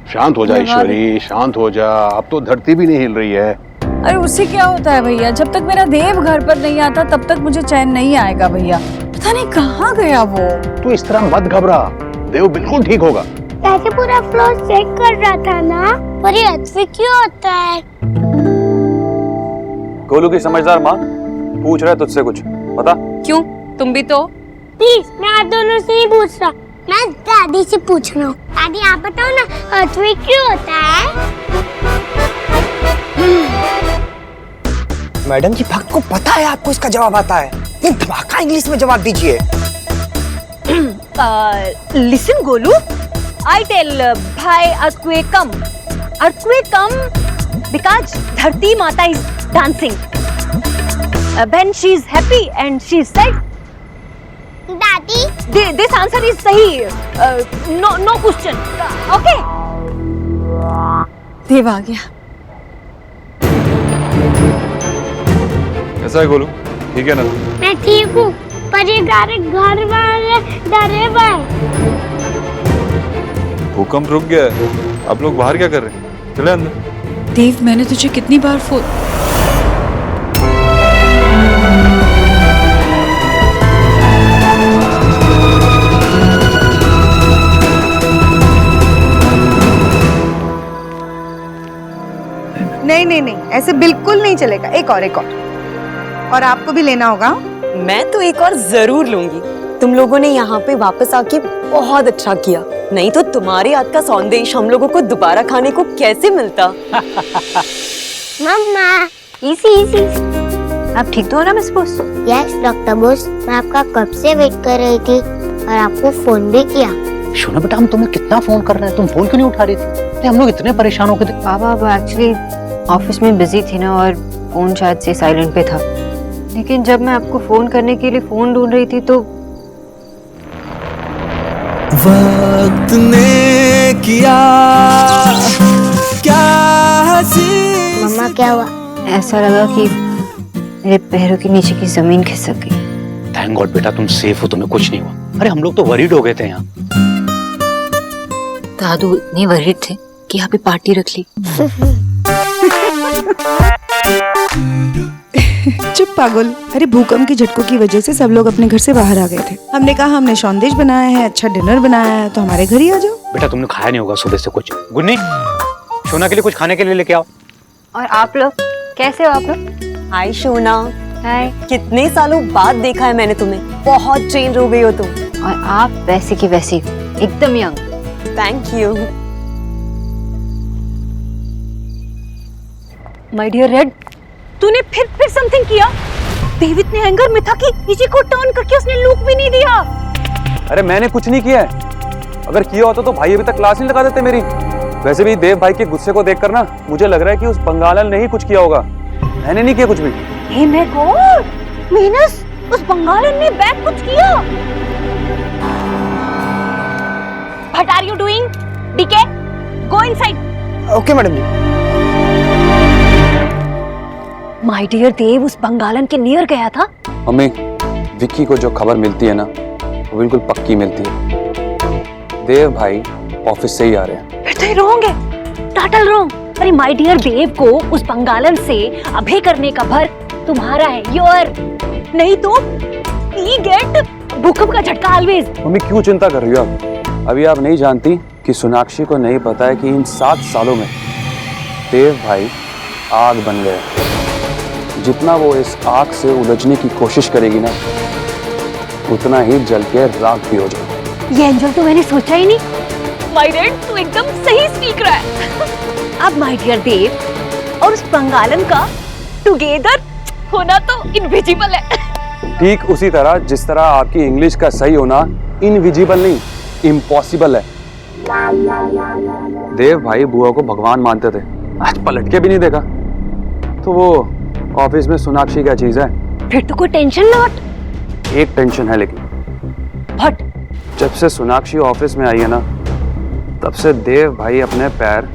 शांत हो जा ईश्वरी, शांत हो जा। अब तो धरती भी नहीं हिल रही है। अरे उससे क्या होता है भैया, जब तक मेरा देव घर पर नहीं आता तब तक मुझे चैन नहीं आएगा भैया। पता नहीं कहाँ गया वो। तू इस तरह मत घबरा, देव बिल्कुल ठीक होगा। ऐसे पूरा फ्लोर चेक कर रहा था ना, पर ये अद्भुत क्यों होता है? गोलू की समझदार माँ पूछ रहा है तुझसे कुछ बता। क्यों, तुम भी तो? प्लीज, मैं आप दोनों से नहीं पूछ रहा, मैं दादी से पूछ रहा हूँ। दादी आप बताओ ना, अद्भुत क्यों होता है? मैडम जी, भक्त को पता है आपको इसका जवाब आता है। ये धमाका इंग्लिश में जवाब दीजिए। Listen Golu, I tell bhai earthquake come because धरती माता is dancing when she is happy and she is sad. दादी, This answer is सही, no question. Okay. देव आ गया। कैसा है गोलू, ठीक है ना? मैं ठीक हूँ, पर ये घर वाले डरे हुए। भूकंप रुक गया है, आप लोग बाहर क्या कर रहे हैं? चले अंदर। देव, मैंने तुझे कितनी बार फोन। नहीं, ऐसे बिल्कुल नहीं चलेगा। एक और आपको भी लेना होगा। मैं तो एक और जरूर लूंगी। तुम लोगों ने यहाँ पे वापस आके बहुत अच्छा किया, नहीं तो तुम्हारे हाथ का सौंदेश हम लोगों को दोबारा खाने को कैसे मिलता। मम्मा, इसी। आप ठीक तो हो ना miss Bose? Yes doctor Bose, मैं आपका कब से वेट कर रही थी और आपको फोन भी किया। शोना बेटा, हम तुम्हें कितना फोन कर रहे हैं, तुम फोन क्यों नहीं उठा रही थी? अरे हम लोग इतने परेशान हो गए थे। बाबा अब एक्चुअली ऑफिस में बिजी थी ना, और फोन शायद से साइलेंट पे था। लेकिन जब मैं आपको फोन करने के लिए फोन ढूंढ रही थी तो वक्त ने किया क्या हंसी। मम्मा क्या हुआ? ऐसा लगा कि मेरे पैरों के नीचे की जमीन खिसक गई। थैंक गॉड बेटा, तुम सेफ हो, तुम्हें कुछ नहीं हुआ। अरे हम लोग तो वरीड हो गए थे यहाँ। दादू इतने वरीड थे कि यहाँ पे पार्टी रख ली। चुप पागल। अरे भूकंप के झटकों की वजह से सब लोग अपने घर से बाहर आ गए थे। हमने कहा हमने सौंदेश बनाया है, अच्छा डिनर बनाया है, तो हमारे घर ही आ जाओ। बेटा तुमने खाया नहीं होगा सुबह से कुछ। गुन्नी, शोना के लिए कुछ खाने के लिए लेके आओ। और आप लोग कैसे हो? आप लोग? हाय शोना। हाय। कितने सालों बाद देखा है मैंने तुम्हें, बहुत चेंज हो गई हो तुम। और आप वैसे की वैसी, एकदम young. Thank you. My dear red, तूने फिर समथिंग किया। देव इतने एंगर में था कि नीचे को टर्न करके उसने लुक भी नहीं दिया। अरे मैंने कुछ नहीं किया है, अगर किया होता तो भाई अभी तक क्लास नहीं लगा देते मेरी। वैसे भी देव भाई के गुस्से को देखकर ना मुझे लग रहा है कि उस बंगालन ने ही कुछ किया होगा, मैंने नहीं किया कुछ भी। हे माय गॉड, मीनस उस बंगालन ने बैक कुछ किया। What are you doing? DK, go inside. Okay madam ji. My dear Dev उस बंगालन के नियर गया था। मम्मी, विक्की को जो खबर मिलती है ना वो बिल्कुल पक्की मिलती है। देव भाई ऑफिस से ही आ रहे हैं। फिर तो ये रॉन्ग है, टोटल रॉन्ग। अरे माय डियर देव को उस बंगालन से अभय करने का भर तुम्हारा है, योर। नहीं तो ही गेट भूकंप का झटका ऑलवेज। मम्मी क्यों चिंता कर रही हो आप? अभी आप नहीं जानती कि सोनाक्षी को नहीं पता है कि इन 7 सालों में देव भाई आग बन गए। जितना वो इस आग से उलझने की कोशिश करेगी ना, उतना ही जल के राख भी हो जाएगा। ये एंजल तो मैंने सोचा ही नहीं। माय डियर, तू एकदम सही स्पीक रहा है। अब माय डियर देव और उस बंगालन का टुगेदर होना तो इनविजिबल है। ठीक उसी तरह जिस तरह आपकी इंग्लिश का सही होना इनविजिबल नहीं, इम्पॉसिबल है। देव भाई बुआ को भगवान मानते थे, आज पलट के भी नहीं देखा, तो वो ऑफिस में सोनाक्षी क्या चीज है? फिर तो कोई टेंशन नॉट। एक टेंशन है लेकिन। व्हाट? जब से सोनाक्षी ऑफिस में आई है ना, तब से देव भाई अपने पैर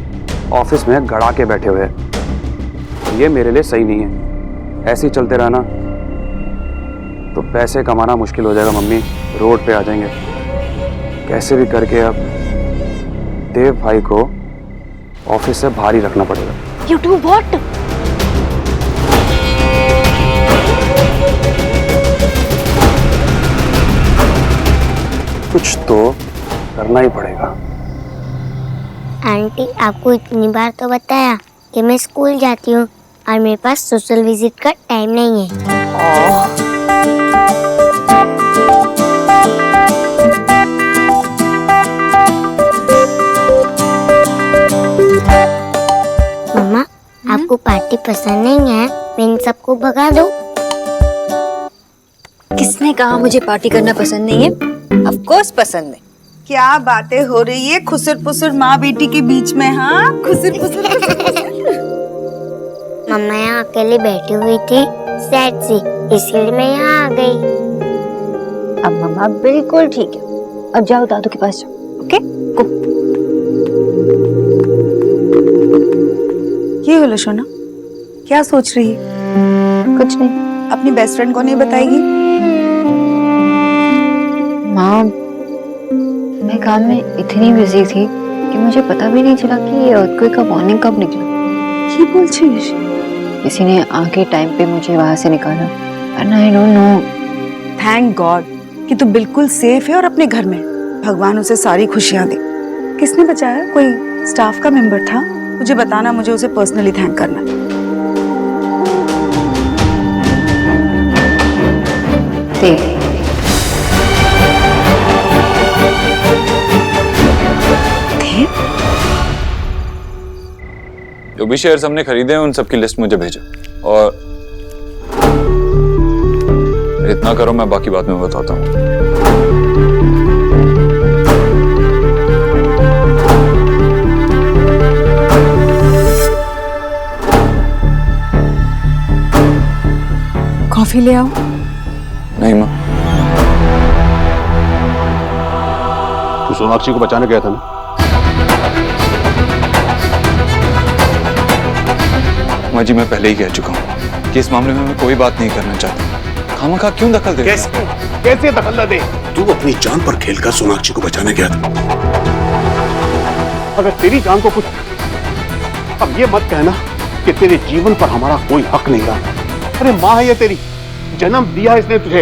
ऑफिस में गड़ा के बैठे हुए हैं। ये मेरे लिए सही नहीं है। ऐसे ही चलते रहना तो पैसे कमाना मुश्किल हो जाएगा मम्मी, रोड पे आ जाएंगे। कैसे भी करके अब देव भाई को ऑफिस से बाहर ही रखना पड़ेगा। You do what? कुछ तो करना ही पड़ेगा। आंटी आपको इतनी बार तो बताया कि मैं स्कूल जाती हूँ और मेरे पास सोशल विजिट का टाइम नहीं है। मम्मा आपको पार्टी पसंद नहीं है, मैं इन सबको भगा दूँ? किसने कहा मुझे पार्टी करना पसंद नहीं है? ऑफ कोर्स पसंद है। क्या बातें हो रही है खुसर पुसर माँ बेटी के बीच में? हाँ, खुसर पुसर। मम्मा यहाँ अकेले बैठी हुई थी सैड सी, इसलिए मैं यहाँ आ गई। अब मम्मा बिल्कुल ठीक है। अब जाओ दादू के पास जाओ। Okay go. ये होलो सोना, क्या सोच रही है? कुछ नहीं। अपनी बेस्ट फ्रेंड को नहीं बताएगी? माँ, मैं काम में इतनी बिजी थी कि मुझे पता भी नहीं चला कि ये अर्थक्वेक का वार्निंग कब निकला। ये बोलছিস? किसी ने आके टाइम पे मुझे वहां से निकाला। And I don't know. Thank God कि तू बिल्कुल सेफ है और अपने घर में। भगवान उसे सारी खुशियां दे। किसने बचाया? कोई स्टाफ का मेंबर था? मुझे बताना, मुझे उसे पर्सनली थैंक करना। देख, जो भी शेयर्स हमने खरीदे हैं उन सब की लिस्ट मुझे भेजो, और इतना करो, मैं बाकी बात में बताता हूँ। कॉफी ले आओ। नहीं माँ, तू सोनाक्षी को बचाने गया था ना? माँ जी, मैं पहले ही कह चुका हूँ कि इस मामले में मैं कोई बात नहीं करना चाहता। खामखा क्यों दखल दे? कैसे दखल न दे? तू अपनी जान पर खेलकर सोनाक्षी को बचाने गया था। अगर तेरी जान को कुछ, अब ये मत कहना कि तेरे जीवन पर हमारा कोई हक नहीं रहा। अरे माँ है ये तेरी, जन्म दिया इसने तुझे।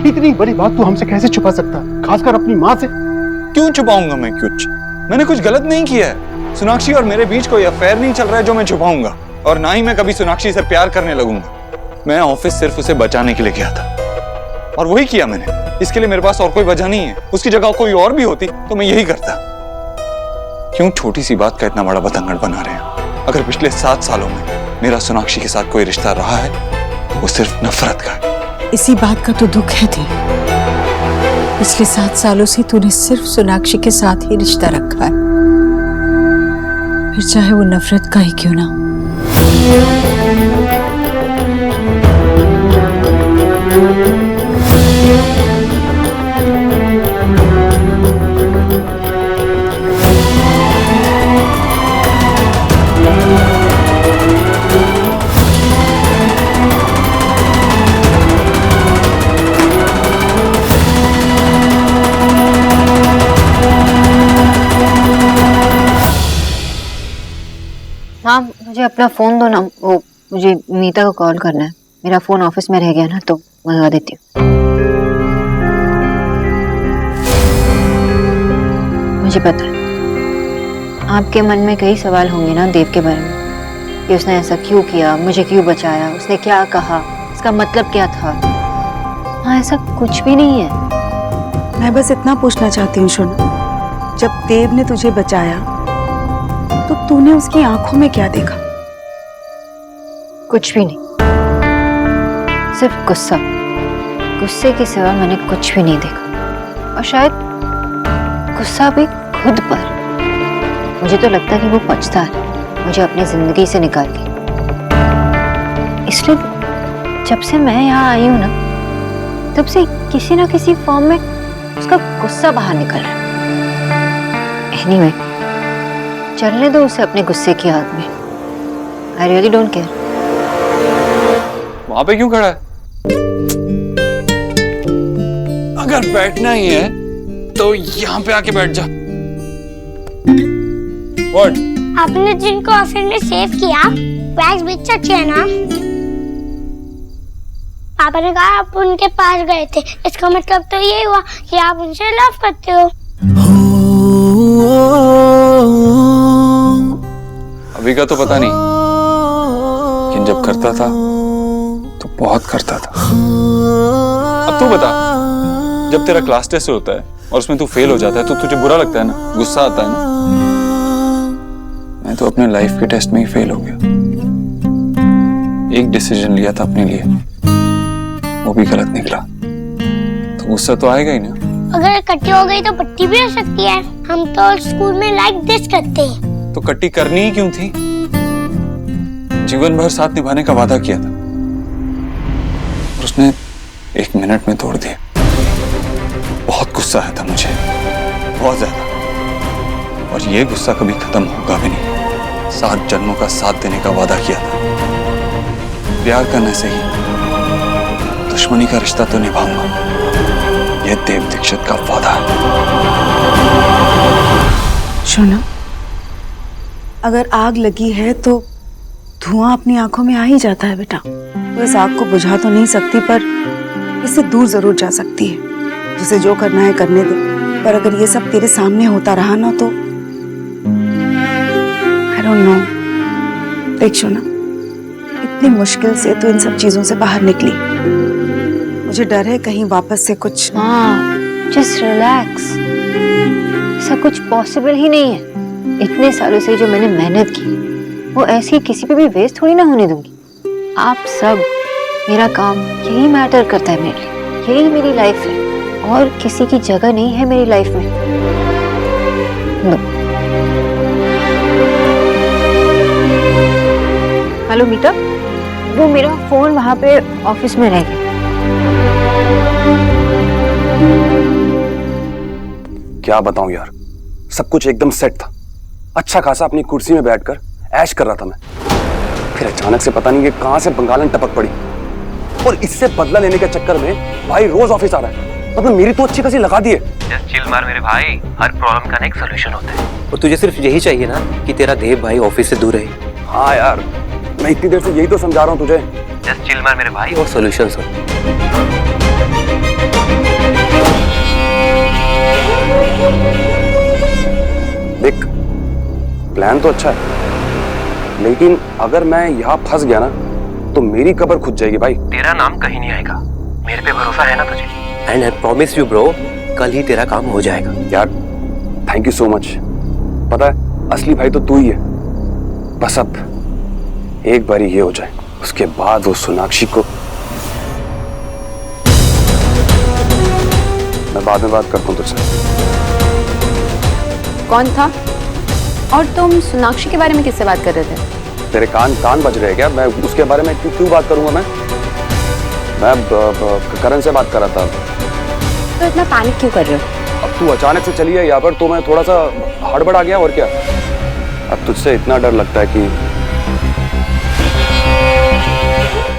इतनी बड़ी बात तू हमसे कैसे छुपा सकता, खासकर अपनी माँ से? क्यों छुपाऊंगा मैं कुछ? मैंने कुछ गलत नहीं किया है। सोनाक्षी और मेरे बीच कोई अफेयर नहीं चल रहा है जो मैं छुपाऊंगा, और ना ही मैं कभी सोनाक्षी से प्यार करने लगूंगा। मैं ऑफिस सिर्फ उसे बचाने के लिए गया था, और वही किया मैंने। इसके लिए मेरे पास और कोई वजह नहीं है। उसकी जगह कोई और भी होती तो मैं यही करता। क्यों छोटी सी बात का इतना बड़ा बतंगड़ बना रहे हैं? अगर पिछले 7 सालों में मेरा सोनाक्षी के साथ कोई रिश्ता रहा है तो वो सिर्फ नफरत का है। इसी बात का तो दुख है थी। पिछले 7 सालों से तूने सिर्फ सोनाक्षी के साथ ही रिश्ता रखा है, फिर चाहे वो नफरत का ही क्यों ना। हाँ, मुझे अपना फोन दो ना। वो मुझे मीता को कॉल करना है। मेरा फोन ऑफिस में रह गया ना, तो मंगवा देती हूँ। मुझे पता है आपके मन में कई सवाल होंगे ना देव के बारे में, कि उसने ऐसा क्यों किया, मुझे क्यों बचाया, उसने क्या कहा, इसका मतलब क्या था। हाँ, ऐसा कुछ भी नहीं है। मैं बस इतना पूछना चाहती हूँ सोना, जब देव ने तुझे बचाया तो तूने उसकी आंखों में क्या देखा? कुछ भी नहीं, सिर्फ गुस्सा। गुस्से के सिवा मैंने कुछ भी नहीं देखा, और शायद गुस्सा भी खुद पर। मुझे तो लगता है कि वो पछता है मुझे अपनी जिंदगी से निकाल के। इसलिए जब से मैं यहाँ आई हूँ ना, तब से किसी ना किसी फॉर्म में उसका गुस्सा बाहर निकल रहा है। एनीवे, चलने दो उसे अपने गुस्से की आग में। I really don't care. वहां पे क्यों खड़ा है? अगर बैठना ही है तो यहाँ पे आके बैठ जा। What? आपने जिनको ऑफिस में सेव किया बैग्स भी अच्छे हैं ना? पापा ने कहा आप उनके पास गए थे, इसका मतलब तो ये हुआ कि आप उनसे लव करते हो। अभी का तो पता नहीं, लेकिन जब करता था तो बहुत करता था। अब तू बता, जब तेरा क्लास टेस्ट होता है और उसमें तू फेल हो जाता है तो तुझे बुरा लगता है ना, गुस्सा आता है ना? मैं तो अपने लाइफ के टेस्ट में ही फेल हो गया। एक डिसीजन लिया था अपने लिए, वो भी गलत निकला, तो गुस्सा तो आएगा ही ना। अगर इकट्ठी हो गई तो पट्टी भी हो सकती है। हम तो स्कूल में लाइक दिस करते हैं। तो कट्टी करनी ही क्यों थी? जीवन भर साथ निभाने का वादा किया था और उसने 1 मिनट में तोड़ दिया। बहुत गुस्सा आया था मुझे, बहुत ज्यादा, और ये गुस्सा कभी खत्म होगा भी नहीं। 7 जन्मों का साथ देने का वादा किया था। प्यार करने से ही, दुश्मनी का रिश्ता तो निभाऊंगा, यह देव दीक्षित का वादा है। शोना, अगर आग लगी है तो धुआं अपनी आंखों में आ ही जाता है बेटा। तो इस आग को बुझा तो नहीं सकती, पर इससे दूर जरूर जा सकती है। जिसे जो करना है करने दे, पर अगर ये सब तेरे सामने होता रहा ना तो I don't know। देख शोना, इतनी मुश्किल से तो इन सब चीजों से बाहर निकली। मुझे डर है कहीं वापस से कुछ। हाँ, जस्ट रिलैक्स। ऐसा कुछ पॉसिबल ही नहीं है। इतने सालों से जो मैंने मेहनत की वो ऐसी किसी पे भी वेस्ट थोड़ी ना होने दूंगी। आप सब, मेरा काम यही मैटर करता है मेरे लिए। यही मेरी लाइफ है और किसी की जगह नहीं है मेरी लाइफ में। नो। हेलो मीता, वो मेरा फोन वहां पे ऑफिस में रह गया। क्या बताऊं यार, सब कुछ एकदम सेट था। अच्छा खासा अपनी कुर्सी में बैठकर ऐश कर रहा था मैं, फिर अचानक से पता नहीं ये कहां से बंगालन टपक पड़ी, और इससे बदला लेने के चक्कर में भाई रोज ऑफिस आ रहा है। मतलब मेरी तो अच्छी खासी लगा दी है। जस्ट चिल मार मेरे भाई, हर प्रॉब्लम का ना एक सॉल्यूशन होता है, और तुझे सिर्फ यही चाहिए ना कि तेरा देव भाई ऑफिस से दूर रहे। हाँ यार, मैं इतनी देर से यही तो समझा रहा हूँ तुझे। जस्ट चिल मार मेरे भाई और सॉल्यूशंस हो। देख, प्लान तो अच्छा है, लेकिन अगर मैं यहाँ फंस गया ना तो मेरी कब्र खुद जाएगी भाई। तेरा नाम कहीं नहीं आएगा, मेरे पे भरोसा है ना तुझे? And I promise you bro, कल ही तेरा काम हो जाएगा। यार थैंक यू सो मच। पता है, असली भाई तो तू ही है। बस अब एक बारी ये हो जाए, उसके बाद वो सोनाक्षी को मैं बाद में बात करता हूँ तुझसे। कौन था? और तुम सोनाक्षी के बारे में किससे बात कर रहे थे? तेरे कान बज रहे हैं क्या? मैं उसके बारे में क्यों बात करूंगा? मैं करण से बात कर रहा था। तो इतना पैनिक क्यों कर रहे हो? अब तू अचानक से चली है यहाँ पर, तो मैं थोड़ा सा हड़बड़ा गया, और क्या। अब तुझसे इतना डर लगता है कि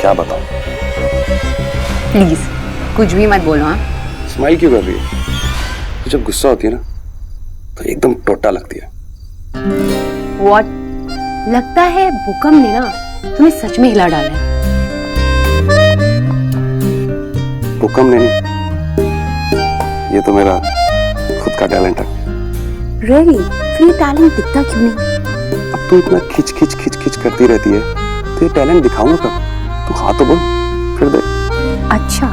क्या बताऊं। प्लीज कुछ भी मत बोलो। हाँ, स्माइल क्यों कर रही है? तू जब गुस्सा होती है ना तो एकदम टोटा लगती है। What? लगता है भूकंप ने ना तुम्हें सच में हिला डाला है। भूकंप नहीं, ये तो मेरा खुद का टैलेंट है। Really? फिर ये टैलेंट दिखता क्यों नहीं? अब तू इतना खिच करती रहती है तो ये टैलेंट दिखाऊंगा कब? तू हाँ तो बोल, फिर दे। अच्छा।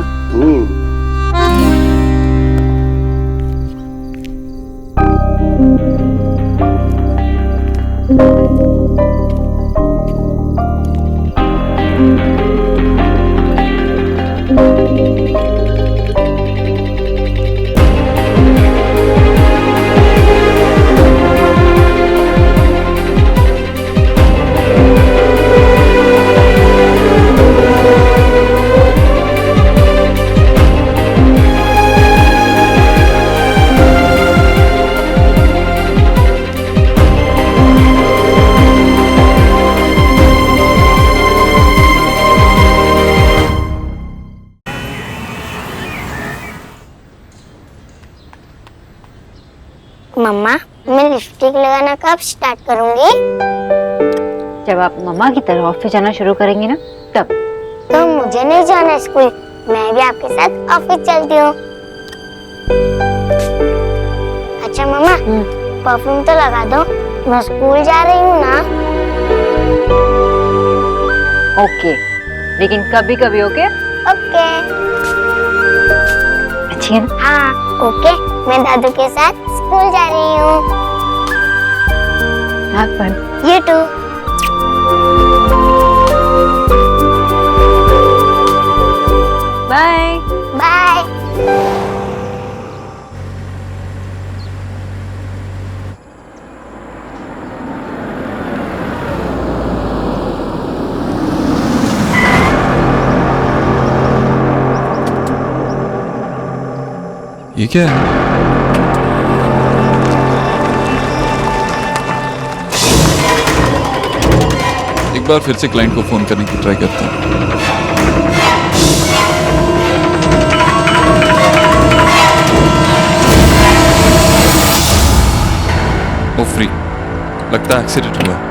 लिपस्टिक लगाना कब स्टार्ट करूंगी? जब आप मम्मा की तरह ऑफिस जाना शुरू करेंगी ना तब। तो मुझे नहीं जाना स्कूल, मैं भी आपके साथ ऑफिस चलती हूँ। अच्छा मम्मा, परफ्यूम तो लगा दो, मैं स्कूल जा रही हूँ ना। ओके, लेकिन कभी कभी ओके? ओके। अच्छी है ना? हाँ ओके, मैं दादू के साथ स्कूल जा रही हूँ। Have fun. You too. Bye. Bye. ये क्या है? एक बार फिर से क्लाइंट को फोन करने की ट्राई करता हूँ। ओ फ्री, लगता है एक्सीडेंट हुआ है।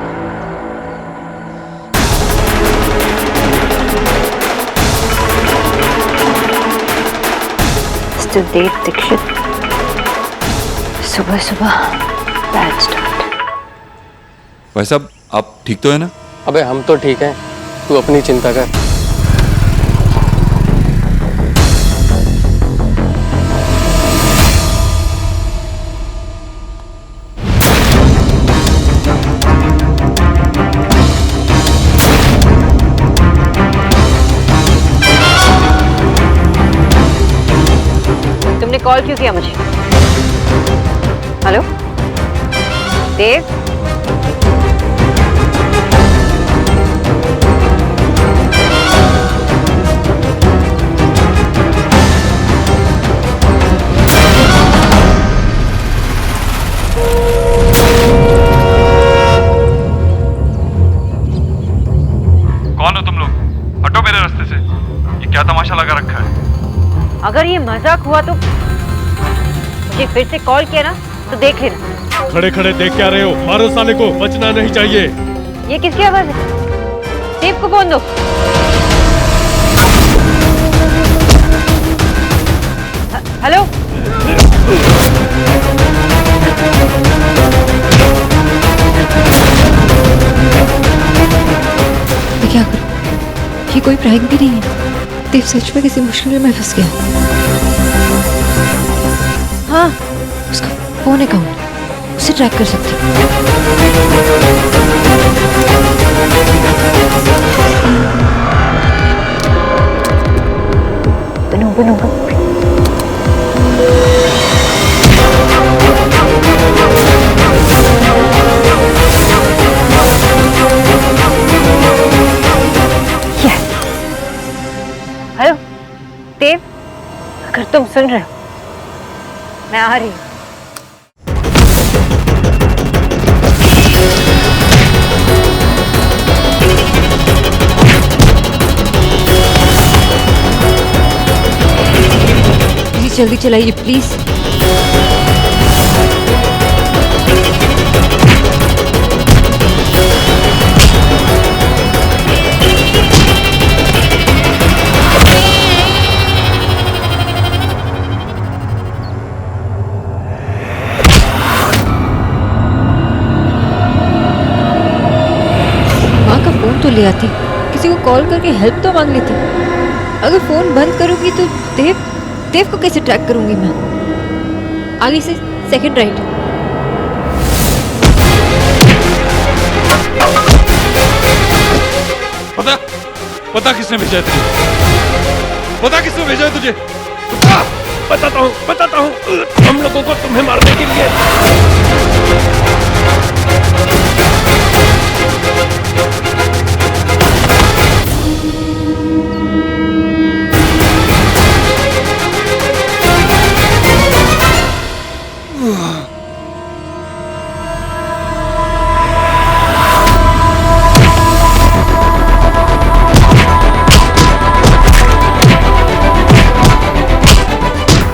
देव दीक्षित, सुबह सुबह बैड स्टार्ट। भाई साहब, आप ठीक तो है ना? अबे हम तो ठीक हैं, तू अपनी चिंता कर। तुमने कॉल क्यों किया मुझे? हेलो देव? कौन हो तुम लोग? हटो मेरे रास्ते से। ये क्या तमाशा लगा रखा है? अगर ये मजाक हुआ तो मुझे फिर से कॉल किया ना तो देख लेना। खड़े खड़े देख क्या रहे हो? मारो साले को, बचना नहीं चाहिए। ये किसकी आवाज है? देव को फोन दो। हेलो? मैं क्या करूं? ये कोई प्रैंक भी नहीं है। देव सच में किसी मुश्किल में फंस गया। हाँ, उसका फोन अकाउंट, उसे ट्रैक कर सकती हूँ। बनूंगा। हेलो देव, अगर तुम सुन रहे हो, मैं आ रही हूँ। प्लीज जल्दी चलाइए प्लीज। तो ले आती, किसी को कॉल करके हेल्प तो मांग लेती। अगर फोन बंद करूंगी तो देव को कैसे ट्रैक करूंगी मैं? आगे से सेकंड राइट। पता किसने भेजा तुझे? पता किसने भेजा तुझे? बताता हूँ हम लोगों को तुम्हें मारने के लिए।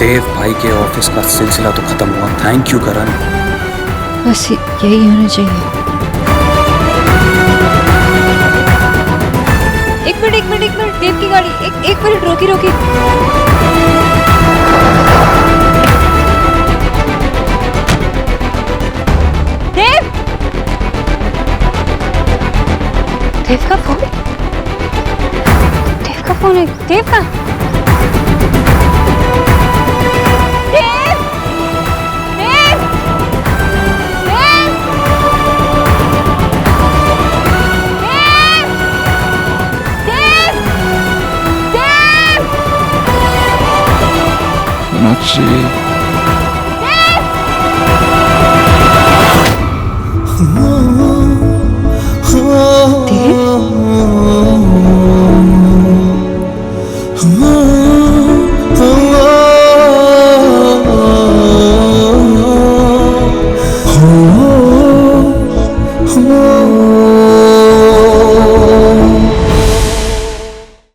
देव भाई के ऑफिस का सिलसिला तो खत्म हुआ। थैंक यू करण। बस यही होना चाहिए। एक मिनट देव की गाड़ी, एक मिनट रोकी। देव का फोन है। देव का सोनाक्षी, Oh